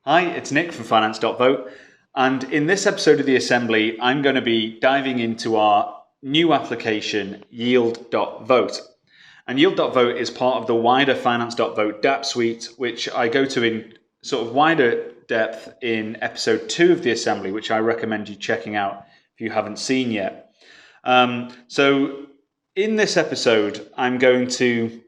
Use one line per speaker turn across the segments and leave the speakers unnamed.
Hi, it's Nick from finance.vote, and in this episode of the Assembly, I'm going to be diving into our new application, yield.vote. And yield.vote is part of the wider finance.vote dApp suite, which I go to in sort of wider depth in episode 2 of the Assembly, which I recommend you checking out if you haven't seen yet. So in this episode, I'm going to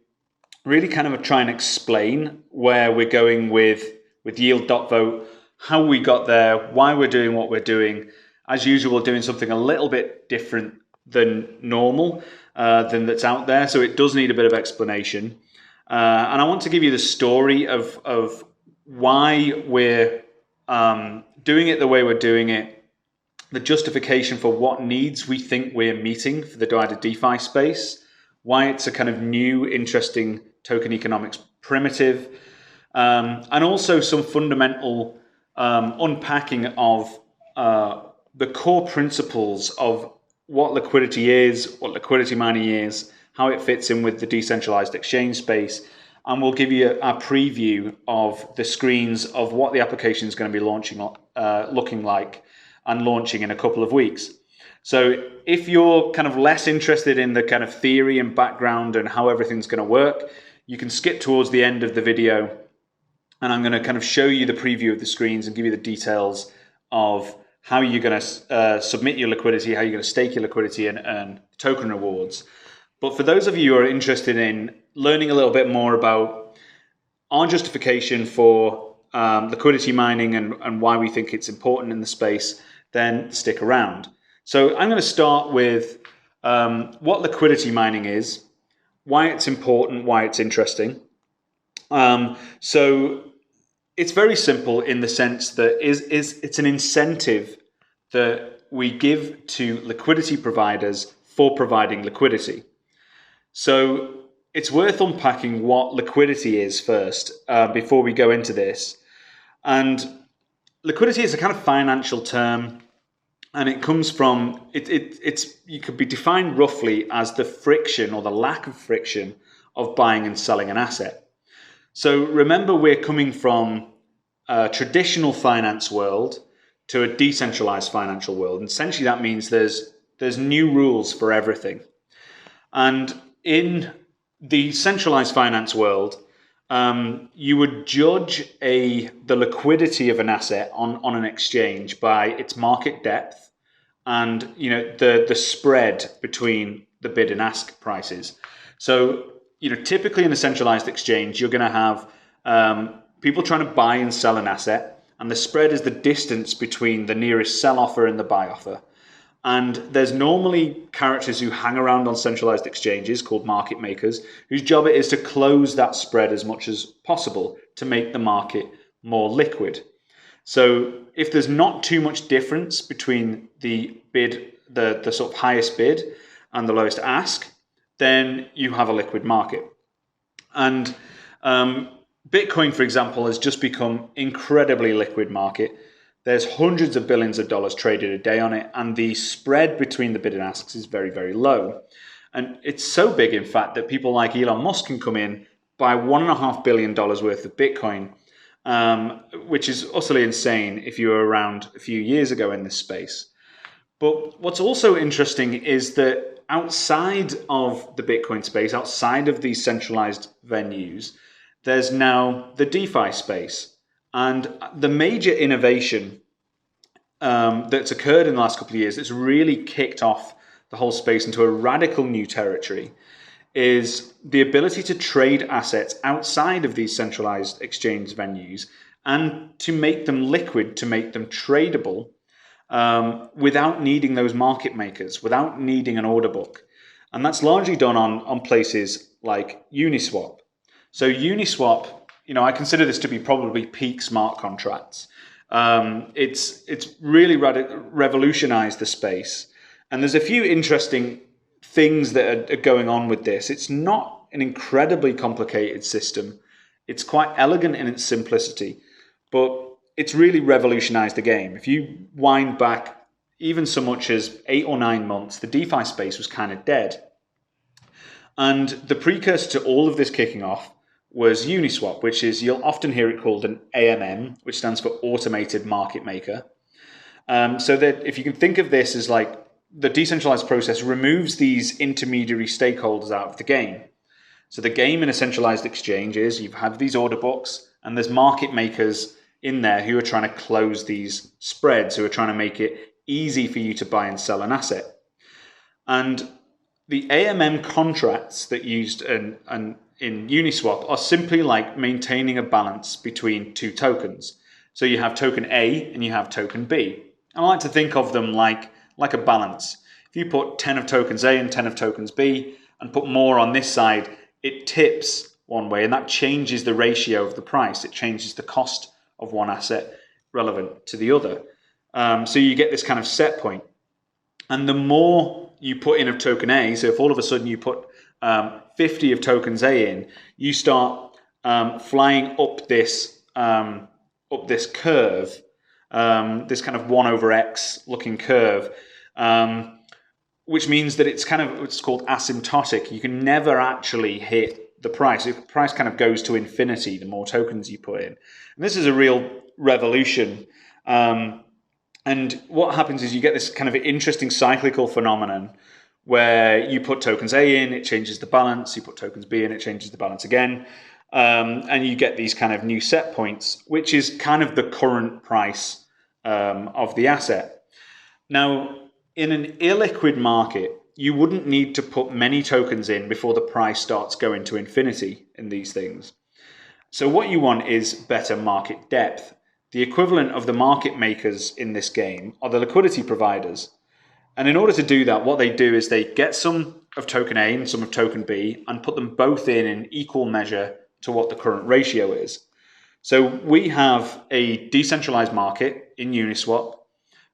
really kind of try and explain where we're going with yield.vote, how we got there, why we're doing what we're doing. As usual, doing something a little bit different than normal, than that's out there. So it does need a bit of explanation. And I want to give you the story of why we're doing it the way we're doing it, the justification for what needs we think we're meeting for the wider DeFi space, why it's a kind of new, interesting token economics primitive, and also some fundamental unpacking of the core principles of what liquidity is, what liquidity mining is, how it fits in with the decentralized exchange space, and we'll give you a preview of the screens of what the application is going to be launching, looking like, and launching in a couple of weeks. So if you're kind of less interested in the kind of theory and background and how everything's going to work, you can skip towards the end of the video, and I'm going to kind of show you the preview of the screens and give you the details of how you're going to submit your liquidity, how you're going to stake your liquidity and earn token rewards. But for those of you who are interested in learning a little bit more about our justification for liquidity mining and why we think it's important in the space, then stick around. So I'm going to start with what liquidity mining is, why it's important, why it's interesting. So it's very simple in the sense that it's an incentive that we give to liquidity providers for providing liquidity. So it's worth unpacking what liquidity is first before we go into this. And liquidity is a kind of financial term, and it comes from you could be defined roughly as the friction or the lack of friction of buying and selling an asset. So remember, we're coming from a traditional finance world to a decentralized financial world. And essentially that means there's new rules for everything. And in the centralized finance world, you would judge the liquidity of an asset on an exchange by its market depth and the spread between the bid and ask prices. So typically in a centralized exchange, you're going to have people trying to buy and sell an asset, and the spread is the distance between the nearest sell offer and the buy offer. And there's normally characters who hang around on centralized exchanges called market makers, whose job it is to close that spread as much as possible to make the market more liquid. So if there's not too much difference between the bid, the sort of highest bid and the lowest ask, then you have a liquid market. And Bitcoin, for example, has just become incredibly liquid market. There's hundreds of billions of dollars traded a day on it, and the spread between the bid and asks is very, very low. And it's so big, in fact, that people like Elon Musk can come in, buy $1.5 billion worth of Bitcoin, which is utterly insane if you were around a few years ago in this space. But what's also interesting is that outside of the Bitcoin space, outside of these centralized venues, there's now the DeFi space. And the major innovation that's occurred in the last couple of years that's really kicked off the whole space into a radical new territory is the ability to trade assets outside of these centralized exchange venues and to make them liquid, to make them tradable, without needing those market makers, without needing an order book. And that's largely done on places like Uniswap. So Uniswap, I consider this to be probably peak smart contracts. It's really revolutionized the space. And there's a few interesting things that are going on with this. It's not an incredibly complicated system. It's quite elegant in its simplicity, but it's really revolutionized the game. If you wind back even so much as 8 or 9 months, the DeFi space was kind of dead. And the precursor to all of this kicking off was Uniswap, which is, you'll often hear it called an AMM, which stands for Automated Market Maker. So that if you can think of this as like the decentralized process removes these intermediary stakeholders out of the game. So the game in a centralized exchange is you have these order books and there's market makers in there who are trying to close these spreads, who are trying to make it easy for you to buy and sell an asset. And the AMM contracts that used in Uniswap are simply like maintaining a balance between two tokens. So you have token A and you have token B. I like to think of them like a balance. If you put 10 of tokens A and 10 of tokens B and put more on this side, it tips one way, and that changes the ratio of the price. It changes the cost of one asset relevant to the other. So you get this kind of set point. And the more you put in of token A, so if all of a sudden you put 50 of tokens A in, you start flying up this curve, this kind of 1 over X looking curve, which means that it's called asymptotic. You can never actually hit the price. The price kind of goes to infinity the more tokens you put in. And this is a real revolution. And what happens is you get this kind of interesting cyclical phenomenon where you put tokens A in, it changes the balance. You put tokens B in, it changes the balance again. And you get these kind of new set points, which is kind of the current price of the asset. Now, in an illiquid market, you wouldn't need to put many tokens in before the price starts going to infinity in these things. So what you want is better market depth. The equivalent of the market makers in this game are the liquidity providers. And in order to do that, what they do is they get some of token A and some of token B and put them both in equal measure to what the current ratio is. So we have a decentralized market in Uniswap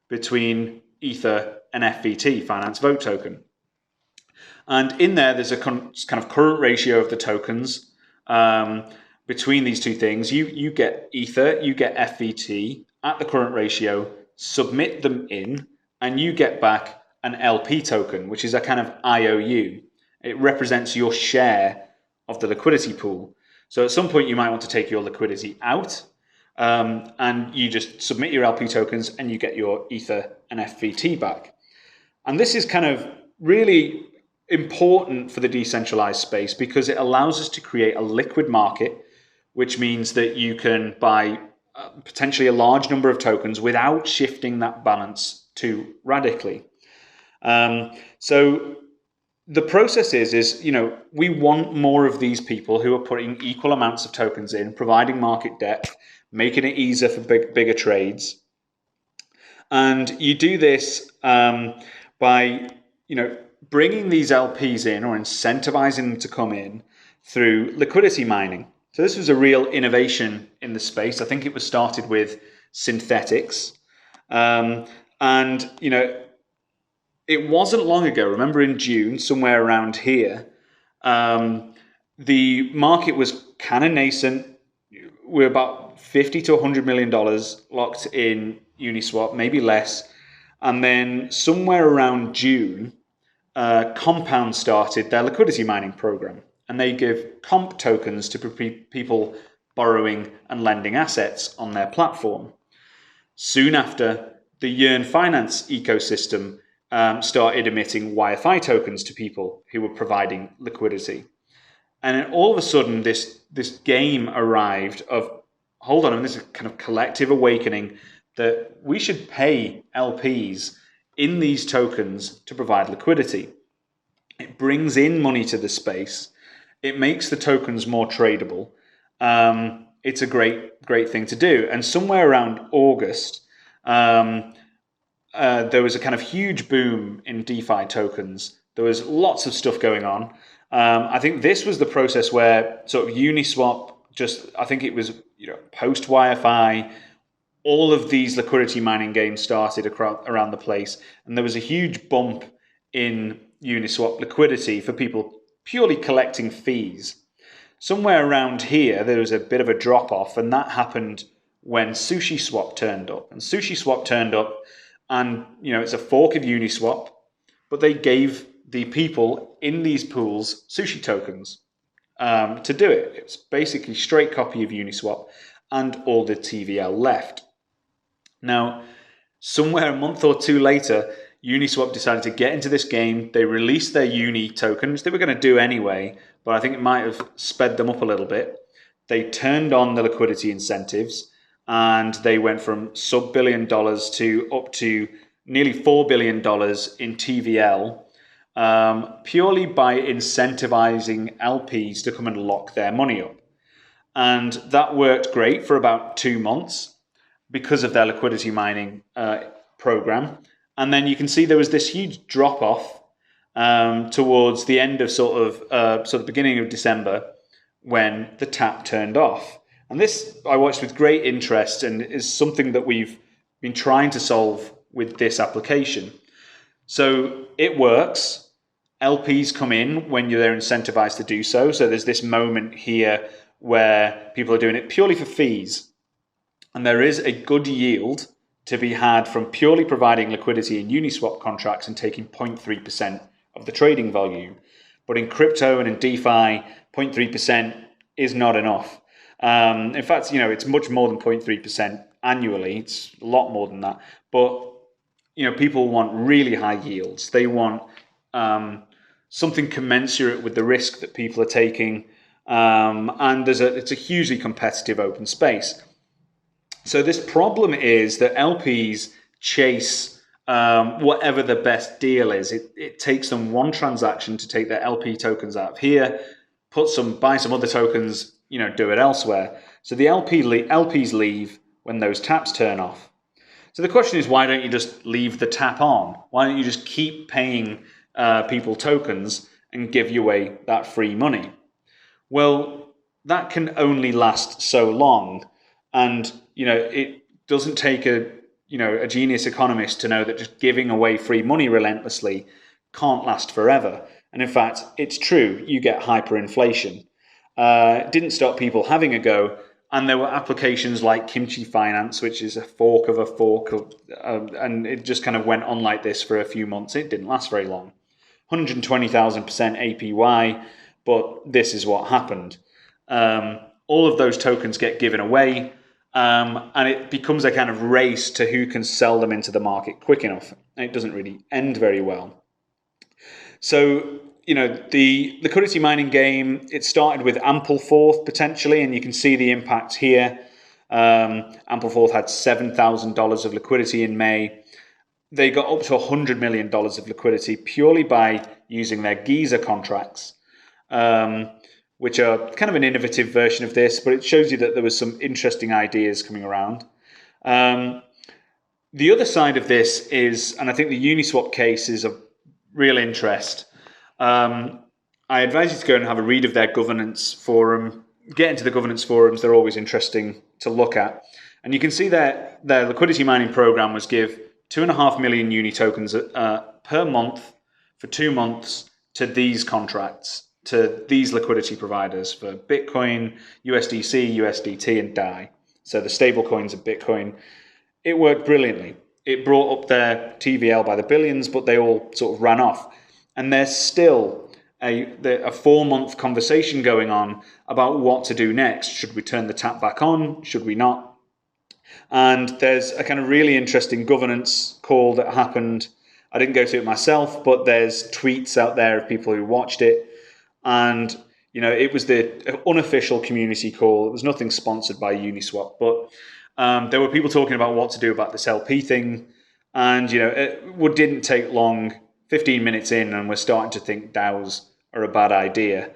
between Ether and FVT, finance.vote token. And in there, there's a kind of current ratio of the tokens between these two things. You get Ether, you get FVT at the current ratio, submit them in, and you get back an LP token, which is a kind of IOU. It represents your share of the liquidity pool. So at some point, you might want to take your liquidity out, and you just submit your LP tokens and you get your Ether and FVT back. And this is kind of really important for the decentralized space because it allows us to create a liquid market, which means that you can buy potentially a large number of tokens without shifting that balance too radically. So the process is, we want more of these people who are putting equal amounts of tokens in, providing market depth, making it easier for bigger trades. And you do this by, bringing these LPs in or incentivizing them to come in through liquidity mining. So this was a real innovation in the space. I think it was started with synthetics. And, it wasn't long ago, remember in June, somewhere around here, the market was kind of nascent. We're about $50 to $100 million locked in Uniswap, maybe less. And then somewhere around June, Compound started their liquidity mining program. And they give comp tokens to people borrowing and lending assets on their platform. Soon after, the Yearn finance ecosystem started emitting YFI tokens to people who were providing liquidity. And then all of a sudden, this game arrived of, hold on, and this is kind of collective awakening that we should pay LPs in these tokens to provide liquidity. It brings in money to the space. It makes the tokens more tradable. It's a great thing to do. And somewhere around August, there was a kind of huge boom in DeFi tokens. There was lots of stuff going on. I think this was the process where sort of Uniswap, I think it was post YFI, all of these liquidity mining games started around the place, and there was a huge bump in Uniswap liquidity for people purely collecting fees. Somewhere around here, there was a bit of a drop off, and that happened when SushiSwap turned up. And SushiSwap turned up, and it's a fork of Uniswap, but they gave the people in these pools sushi tokens. to do it. It's basically straight copy of Uniswap and all the TVL left. Now, somewhere a month or two later, Uniswap decided to get into this game. They released their Uni tokens. They were going to do anyway, but I think it might have sped them up a little bit. They turned on the liquidity incentives, and they went from sub $1 billion to up to nearly $4 billion in TVL, purely by incentivizing LPs to come and lock their money up. And that worked great for about 2 months because of their liquidity mining program. And then you can see there was this huge drop off towards the end of sort of beginning of December, when the tap turned off. And this I watched with great interest, and is something that we've been trying to solve with this application. So it works. LPs come in when they're incentivized to do so. So there's this moment here where people are doing it purely for fees. And there is a good yield to be had from purely providing liquidity in Uniswap contracts and taking 0.3% of the trading volume. But in crypto and in DeFi, 0.3% is not enough. In fact, it's much more than 0.3% annually. It's a lot more than that. But people want really high yields. They want something commensurate with the risk that people are taking, and it's a hugely competitive open space. So this problem is that LPs chase whatever the best deal is. It takes them one transaction to take their LP tokens out of here, buy some other tokens, do it elsewhere. So the LPs leave when those taps turn off. So the question is, why don't you just leave the tap on? Why don't you just keep paying people tokens and give away that free money? Well, that can only last so long. And, it doesn't take a genius economist to know that just giving away free money relentlessly can't last forever. And in fact, it's true, you get hyperinflation. It didn't stop people having a go. And there were applications like Kimchi Finance, which is a fork of a fork, and it just kind of went on like this for a few months. It didn't last very long. 120,000% APY, but this is what happened. All of those tokens get given away, and it becomes a kind of race to who can sell them into the market quick enough. And it doesn't really end very well. So, the liquidity mining game, it started with Ampleforth potentially, and you can see the impact here. Ampleforth had $7,000 of liquidity in May. They got up to $100 million of liquidity purely by using their Giza contracts, which are kind of an innovative version of this, but it shows you that there was some interesting ideas coming around. The other side of this is, and I think the Uniswap case is of real interest. I advise you to go and have a read of their governance forum. Get into the governance forums. They're always interesting to look at. And you can see that their liquidity mining program was give 2.5 million Uni tokens per month for 2 months to these contracts, to these liquidity providers for Bitcoin, USDC, USDT, and DAI. So the stable coins of Bitcoin. It worked brilliantly. It brought up their TVL by the billions, but they all sort of ran off. And there's still a 4-month conversation going on about what to do next. Should we turn the tap back on? Should we not? And there's a kind of really interesting governance call that happened. I didn't go to it myself, but there's tweets out there of people who watched it. And, it was the unofficial community call. It was nothing sponsored by Uniswap, but there were people talking about what to do about this LP thing. And, it didn't take long. 15 minutes in, and we're starting to think DAOs are a bad idea.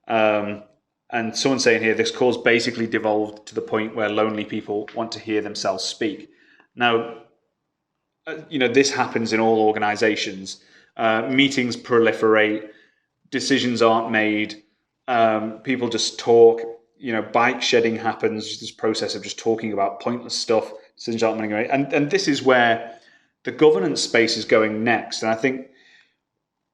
And someone's saying here, this cause basically devolved to the point where lonely people want to hear themselves speak. Now, this happens in all organizations. Meetings proliferate, decisions aren't made, people just talk, bike shedding happens, this process of just talking about pointless stuff, decisions aren't moving away. And this is where the governance space is going next. And I think,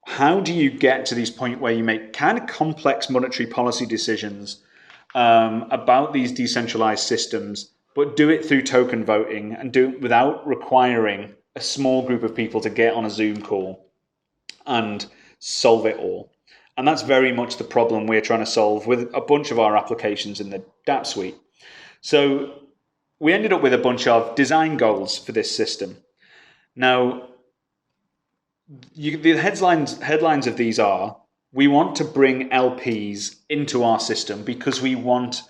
how do you get to this point where you make kind of complex monetary policy decisions about these decentralized systems, but do it through token voting and do it without requiring a small group of people to get on a Zoom call and solve it all? And that's very much the problem we're trying to solve with a bunch of our applications in the dApp suite. So we ended up with a bunch of design goals for this system. Now, the headlines of these are, we want to bring LPs into our system because we want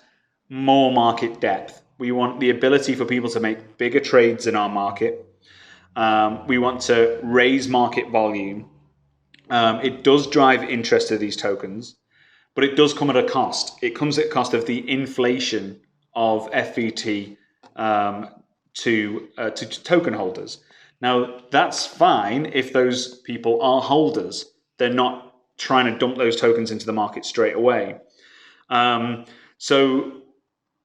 more market depth. We want the ability for people to make bigger trades in our market. We want to raise market volume. It does drive interest to these tokens, but it does come at a cost. It comes at a cost of the inflation of FVT to token holders. Now, that's fine if those people are holders. They're not trying to dump those tokens into the market straight away. So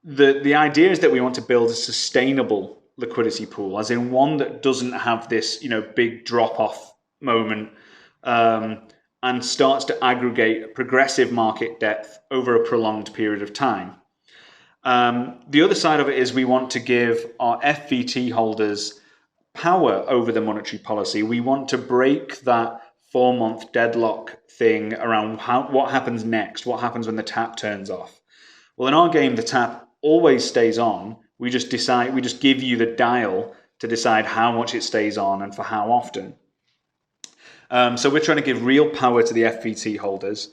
the idea is that we want to build a sustainable liquidity pool, as in one that doesn't have this big drop-off moment and starts to aggregate progressive market depth over a prolonged period of time. The other side of it is we want to give our FVT holders power over the monetary policy. We want to break that 4-month deadlock thing around what happens next, what happens when the tap turns off. Well, in our game, the tap always stays on. We just give you the dial to decide how much it stays on and for how often. So we're trying to give real power to the FVT holders,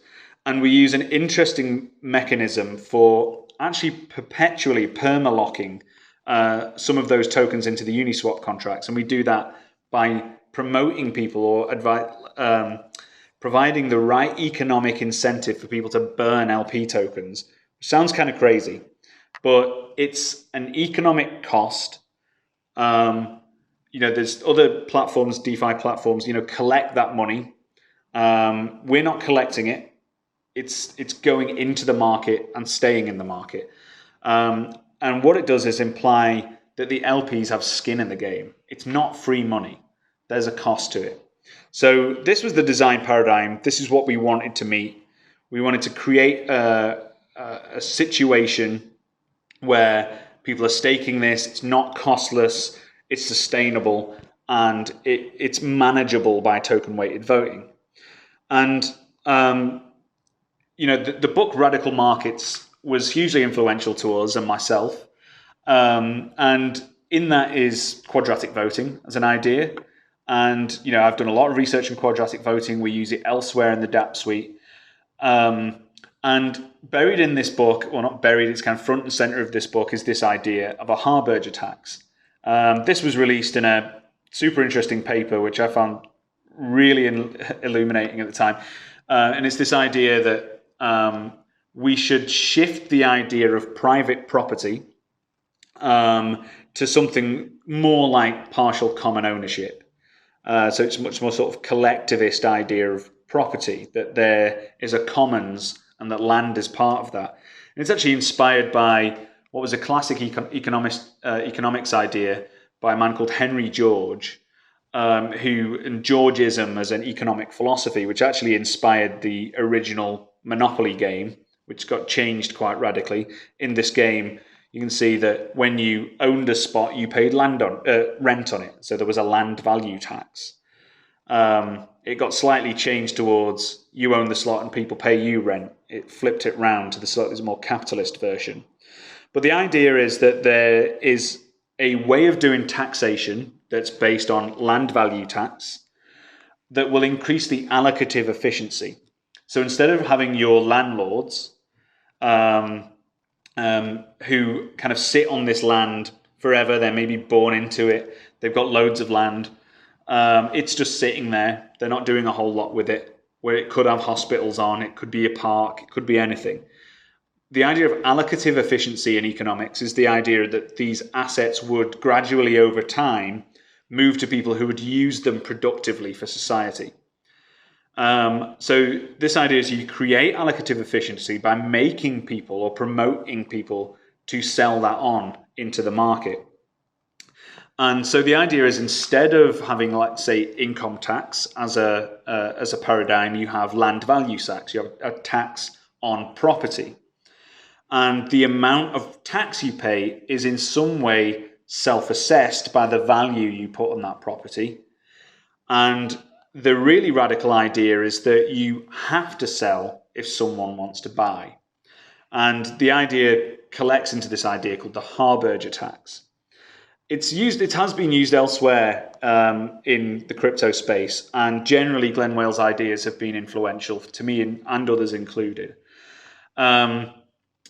and we use an interesting mechanism for actually perpetually permalocking some of those tokens into the Uniswap contracts, and we do that by promoting people or providing the right economic incentive for people to burn LP tokens. Sounds kind of crazy, but it's an economic cost. There's other platforms, DeFi platforms, collect that money. We're not collecting it. It's going into the market and staying in the market. And what it does is imply that the LPs have skin in the game. It's not free money. There's a cost to it. So this was the design paradigm. This is what we wanted to meet. We wanted to create a situation where people are staking this. It's not costless. It's sustainable, and it's manageable by token-weighted voting. And the book Radical Markets was hugely influential to us and myself. And in that is quadratic voting as an idea. And I've done a lot of research in quadratic voting. We use it elsewhere in the dApp suite. And buried in this book, well, not buried, it's kind of front and center of this book, is this idea of a Harberger tax. This was released in a super interesting paper, which I found really illuminating at the time. And it's this idea that we should shift the idea of private property to something more like partial common ownership. So it's much more sort of collectivist idea of property, that there is a commons and that land is part of that. And it's actually inspired by what was a classic economics idea by a man called Henry George, and Georgism as an economic philosophy, which actually inspired the original Monopoly game, which got changed quite radically. In this game, you can see that when you owned a spot, you paid rent on it. So there was a land value tax. It got slightly changed towards you own the slot and people pay you rent. It flipped it round to the slightly more capitalist version. But the idea is that there is a way of doing taxation that's based on land value tax that will increase the allocative efficiency. So instead of having your landlords who kind of sit on this land forever, they're maybe born into it, they've got loads of land, it's just sitting there, they're not doing a whole lot with it, where it could have hospitals on, it could be a park, it could be anything. The idea of allocative efficiency in economics is the idea that these assets would gradually over time move to people who would use them productively for society. So this idea is you create allocative efficiency by making people or promoting people to sell that on into the market. And so the idea is, instead of having, let's say, income tax as a paradigm, you have land value tax. You have a tax on property. And the amount of tax you pay is in some way self-assessed by the value you put on that property. And the really radical idea is that you have to sell if someone wants to buy. And the idea collects into this idea called the Harberger tax. It has been used elsewhere in the crypto space, and generally Glenn Wales' ideas have been influential to me and others included. And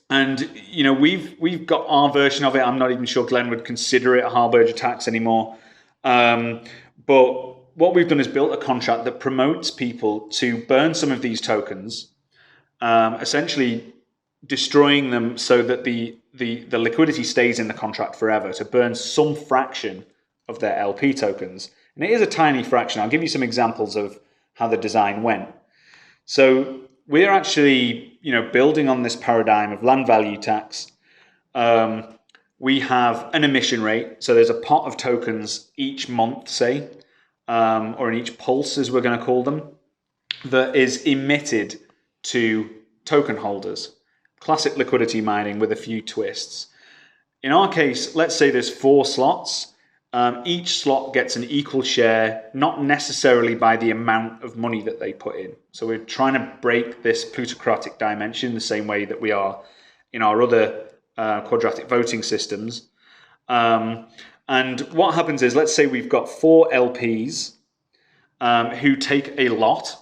we've got our version of it. I'm not even sure Glenn would consider it a Harberger tax anymore. But what we've done is built a contract that promotes people to burn some of these tokens, essentially destroying them so that the liquidity stays in the contract forever, to burn some fraction of their LP tokens. And it is a tiny fraction. I'll give you some examples of how the design went. So we're actually, building on this paradigm of land value tax. We have an emission rate. So there's a pot of tokens each month, say, or in each pulse, as we're going to call them, that is emitted to token holders. Classic liquidity mining with a few twists. In our case, let's say there's 4 slots. Each slot gets an equal share, not necessarily by the amount of money that they put in. So we're trying to break this plutocratic dimension the same way that we are in our other quadratic voting systems. And what happens is, let's say we've got 4 LPs who take a lot.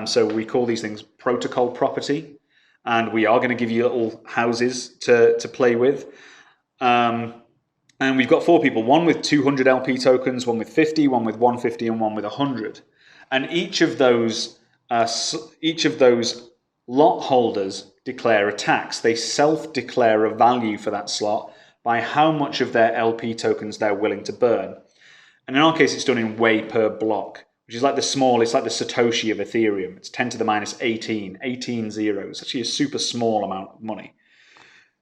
So we call these things protocol property. And we are going to give you little houses to play with. And we've got 4 people, one with 200 LP tokens, one with 50, one with 150, and one with 100. And each of those lot holders declare a tax. They self-declare a value for that slot by how much of their LP tokens they're willing to burn. And in our case, it's done in Wei per block, which is like it's like the Satoshi of Ethereum. It's 10 to the minus 18 zeros. It's actually a super small amount of money.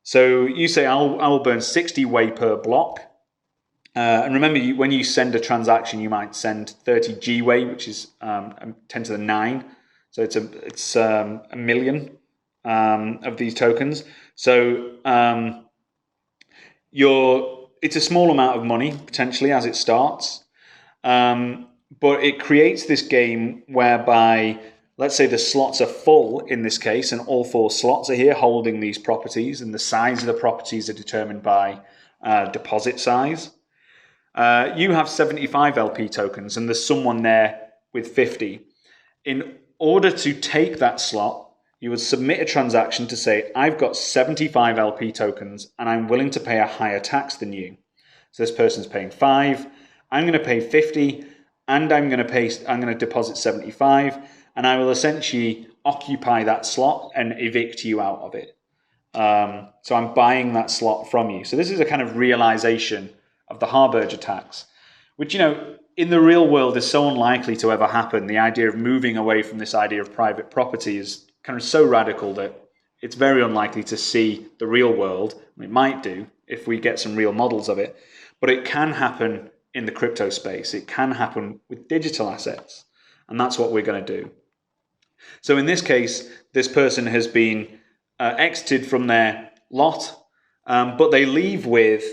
So you say, I will burn 60 Wei per block. And remember, when you send a transaction, you might send 30 G Wei, which is 10 to the 9. So it's a million of these tokens. So it's a small amount of money, potentially, as it starts. But it creates this game whereby, let's say the slots are full in this case, and all 4 slots are here holding these properties, and the size of the properties are determined by deposit size. You have 75 LP tokens, and there's someone there with 50. In order to take that slot, you would submit a transaction to say, I've got 75 LP tokens, and I'm willing to pay a higher tax than you. So this person's paying 5. I'm going to pay 50. And I'm going to deposit 75, and I will essentially occupy that slot and evict you out of it. So I'm buying that slot from you. So this is a kind of realization of the Harberger tax, which, in the real world is so unlikely to ever happen. The idea of moving away from this idea of private property is kind of so radical that it's very unlikely to see the real world. It might do if we get some real models of it, but it can happen in the crypto space. It can happen with digital assets, and that's what we're going to do. So in this case, this person has been exited from their lot, but they leave with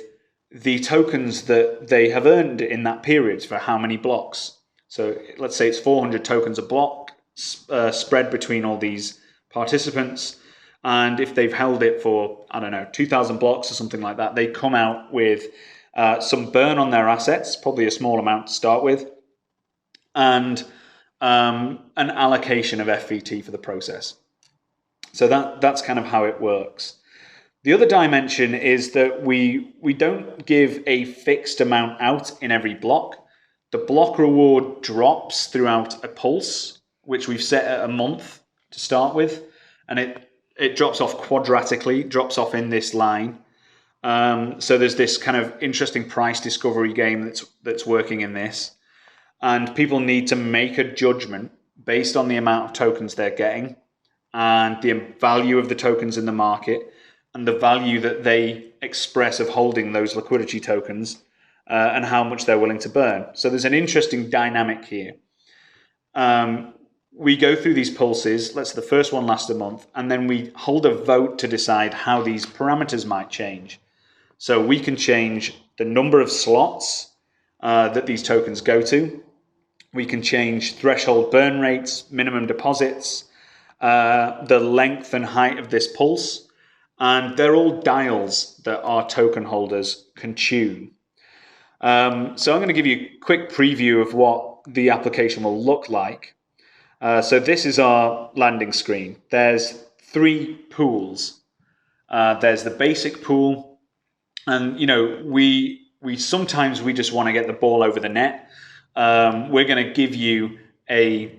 the tokens that they have earned in that period for how many blocks. So let's say it's 400 tokens a block spread between all these participants. And if they've held it for, 2,000 blocks or something like that, they come out with some burn on their assets, probably a small amount to start with, and an allocation of FVT for the process. So that's kind of how it works. The other dimension is that we don't give a fixed amount out in every block. The block reward drops throughout a pulse, which we've set at a month to start with, and it drops off quadratically, drops off in this line. So there's this kind of interesting price discovery game that's working in this, and people need to make a judgment based on the amount of tokens they're getting and the value of the tokens in the market and the value that they express of holding those liquidity tokens and how much they're willing to burn. So there's an interesting dynamic here. We go through these pulses. Let's say the first one lasts a month, and then we hold a vote to decide how these parameters might change. So we can change the number of slots that these tokens go to. We can change threshold burn rates, minimum deposits, the length and height of this pulse, and they're all dials that our token holders can tune. So I'm going to give you a quick preview of what the application will look like. So this is our landing screen. There's 3 pools. There's the basic pool, and we sometimes we just want to get the ball over the net. We're going to give you a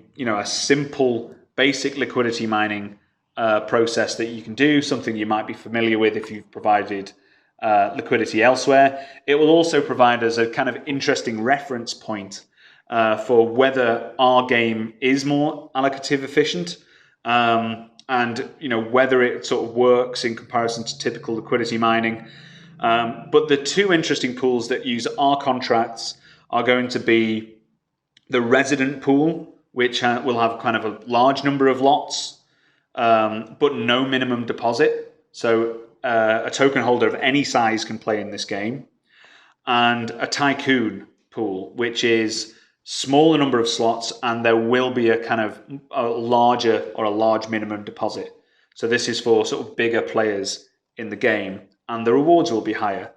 simple basic liquidity mining process that you can do, something you might be familiar with if you've provided liquidity elsewhere. It will also provide us a kind of interesting reference point for whether our game is more allocative efficient, and whether it sort of works in comparison to typical liquidity mining. But the 2 interesting pools that use our contracts are going to be the resident pool, which will have kind of a large number of lots, but no minimum deposit. So a token holder of any size can play in this game. And a tycoon pool, which is smaller number of slots, and there will be a kind of a large minimum deposit. So this is for sort of bigger players in the game, and the rewards will be higher.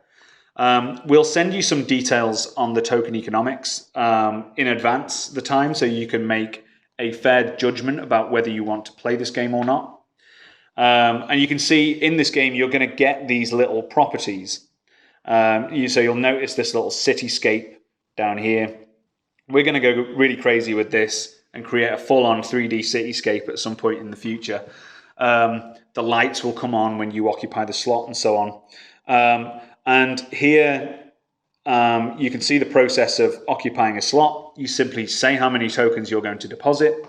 We'll send you some details on the token economics in advance the time, so you can make a fair judgment about whether you want to play this game or not. And you can see in this game, you're going to get these little properties. So you'll notice this little cityscape down here. We're going to go really crazy with this and create a full-on 3D cityscape at some point in the future. The lights will come on when you occupy the slot and so on. And here you can see the process of occupying a slot. You simply say how many tokens you're going to deposit,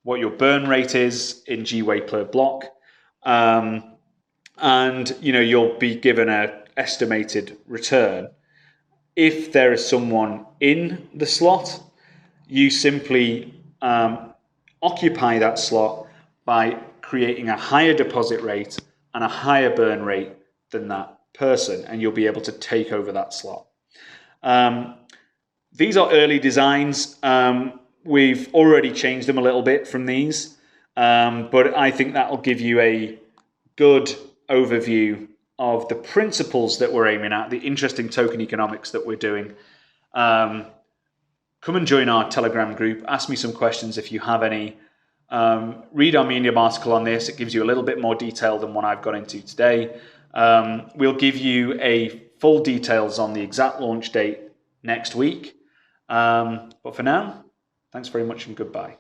what your burn rate is in GWAY per block, and you'll be given an estimated return. If there is someone in the slot, you simply occupy that slot by creating a higher deposit rate and a higher burn rate than that person, and you'll be able to take over that slot. These are early designs. We've already changed them a little bit from these, but I think that will give you a good overview of the principles that we're aiming at, the interesting token economics that we're doing. Come and join our Telegram group. Ask me some questions if you have any. Read our Medium article on this. It gives you a little bit more detail than what I've got into today. We'll give you a full details on the exact launch date next week. But for now, thanks very much and goodbye.